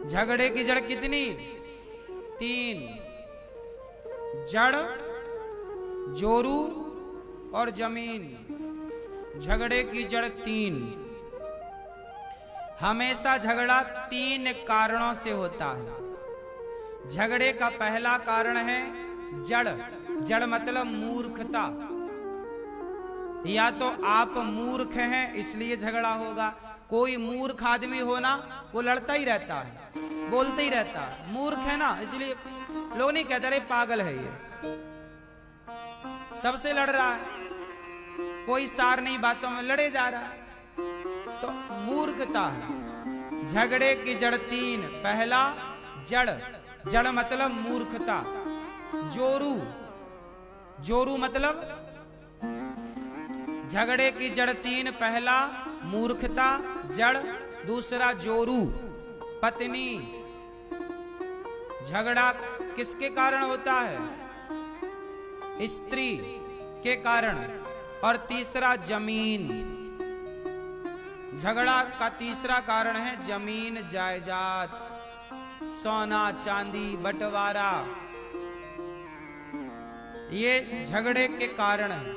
झगड़े की जड़ कितनी? 3। जड़, जोरू और जमीन। झगड़े की जड़ 3। हमेशा झगड़ा 3 कारणों से होता है। झगड़े का पहला कारण है जड़। जड़ मतलब मूर्खता। या तो आप मूर्ख हैं इसलिए झगड़ा होगा। कोई मूर्ख आदमी हो ना, वो लड़ता ही रहता है, बोलते ही रहता है। मूर्ख है ना, इसलिए लोग नहीं कहते अरे पागल है ये, सबसे लड़ रहा है, कोई सार नहीं, बातों में लड़े जा रहा है, तो मूर्खता है। झगड़े की जड़ 3। पहला जड़, जड़ मतलब मूर्खता। जोरू, जोरू मतलब झगड़े की जड़ 3। पहला मूर्खता जड़, दूसरा जोरू पत्नी। झगड़ा किसके कारण होता है? स्त्री के कारण। और तीसरा जमीन। झगड़ा का तीसरा कारण है जमीन जायदाद, सोना चांदी बंटवारा। ये झगड़े के कारण है।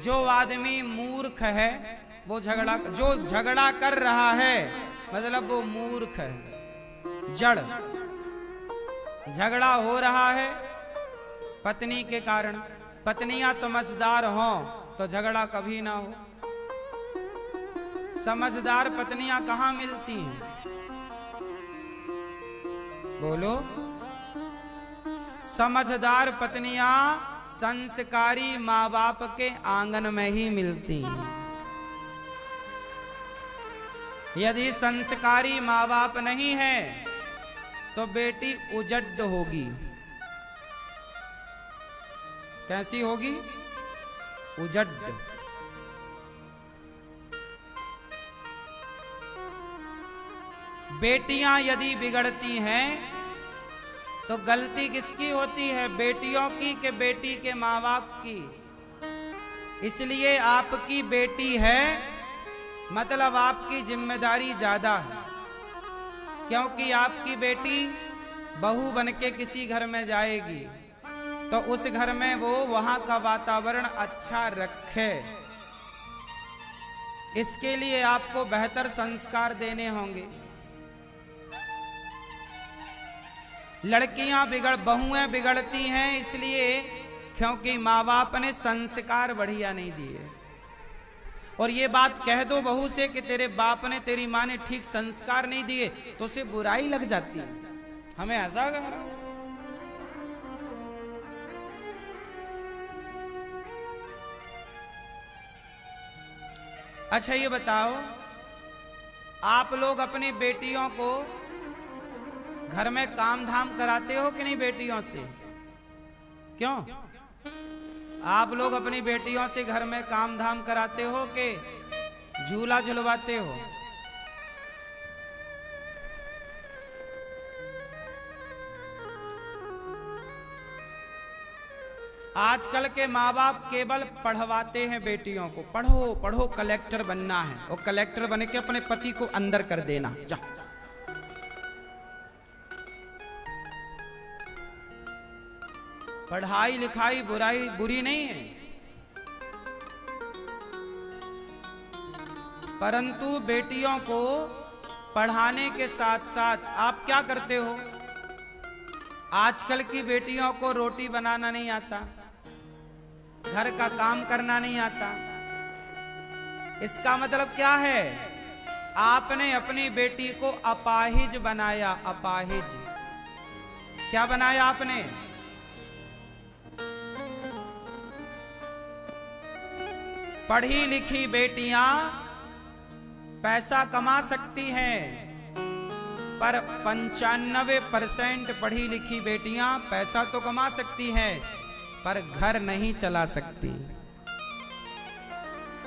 जो आदमी मूर्ख है वो झगड़ा, जो झगड़ा कर रहा है मतलब वो मूर्ख है। जड़, झगड़ा हो रहा है पत्नी के कारण। पत्नियां समझदार हों तो झगड़ा कभी ना हो। समझदार पत्नियां कहां मिलती हैं? बोलो। समझदार पत्नियां संस्कारी माँ बाप के आंगन में ही मिलती हैं। यदि संस्कारी माँ बाप नहीं है तो बेटी उजड्ड होगी। कैसी होगी? उजड्ड। बेटियां यदि बिगड़ती हैं तो गलती किसकी होती है? बेटियों की कि बेटी के माँ बाप की? इसलिए आपकी बेटी है मतलब आपकी जिम्मेदारी ज्यादा है, क्योंकि आपकी बेटी बहू बनके किसी घर में जाएगी तो उस घर में वो वहां का वातावरण अच्छा रखे। इसके लिए आपको बेहतर संस्कार देने होंगे। लड़कियां बहुएं बिगड़ती हैं इसलिए क्योंकि माँ बाप ने संस्कार बढ़िया नहीं दिए। और ये बात कह दो बहू से कि तेरे बाप ने तेरी माँ ने ठीक संस्कार नहीं दिए तो उसे बुराई लग जाती है। हमें ऐसा कहा। अच्छा ये बताओ, आप लोग अपनी बेटियों को घर में काम धाम कराते हो कि नहीं? बेटियों से क्यों? आप लोग अपनी बेटियों से घर में काम धाम कराते हो कि झूला झुलवाते हो? आजकल के माँ बाप केवल पढ़वाते हैं बेटियों को, पढ़ो पढ़ो कलेक्टर बनना है, और कलेक्टर बन के अपने पति को अंदर कर देना। जा पढ़ाई लिखाई बुरी नहीं है, परंतु बेटियों को पढ़ाने के साथ साथ आप क्या करते हो? आजकल की बेटियों को रोटी बनाना नहीं आता, घर का काम करना नहीं आता। इसका मतलब क्या है? आपने अपनी बेटी को अपाहिज बनाया। अपाहिज क्या बनाया आपने? पढ़ी लिखी बेटियां पैसा कमा सकती हैं, पर 95% पढ़ी लिखी बेटियां पैसा तो कमा सकती हैं पर घर नहीं चला सकती।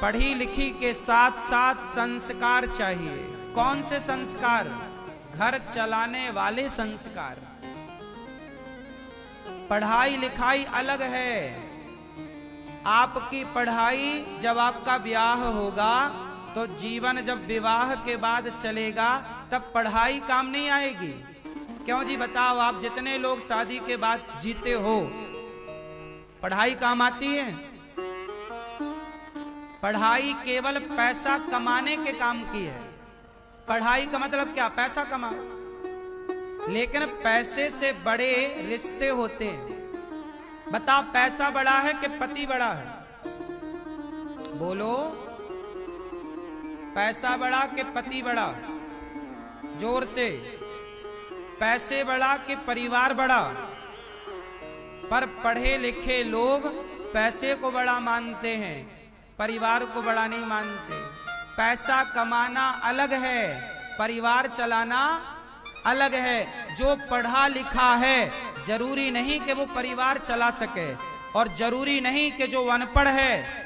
पढ़ी लिखी के साथ साथ संस्कार चाहिए। कौन से संस्कार? घर चलाने वाले संस्कार। पढ़ाई लिखाई अलग है, आपकी पढ़ाई जब आपका ब्याह होगा तो जीवन जब विवाह के बाद चलेगा तब पढ़ाई काम नहीं आएगी। क्यों जी बताओ, आप जितने लोग शादी के बाद जीते हो पढ़ाई काम आती है? पढ़ाई केवल पैसा कमाने के काम की है। पढ़ाई का मतलब क्या? पैसा कमा। लेकिन पैसे से बड़े रिश्ते होते हैं। बता, पैसा बड़ा है कि पति बड़ा है? बोलो, पैसा बड़ा कि पति बड़ा? जोर से। पैसे बड़ा कि परिवार बड़ा? पर पढ़े लिखे लोग पैसे को बड़ा मानते हैं, परिवार को बड़ा नहीं मानते। पैसा कमाना अलग है, परिवार चलाना अलग है। जो पढ़ा लिखा है जरूरी नहीं कि वो परिवार चला सके, और जरूरी नहीं कि जो अनपढ़ है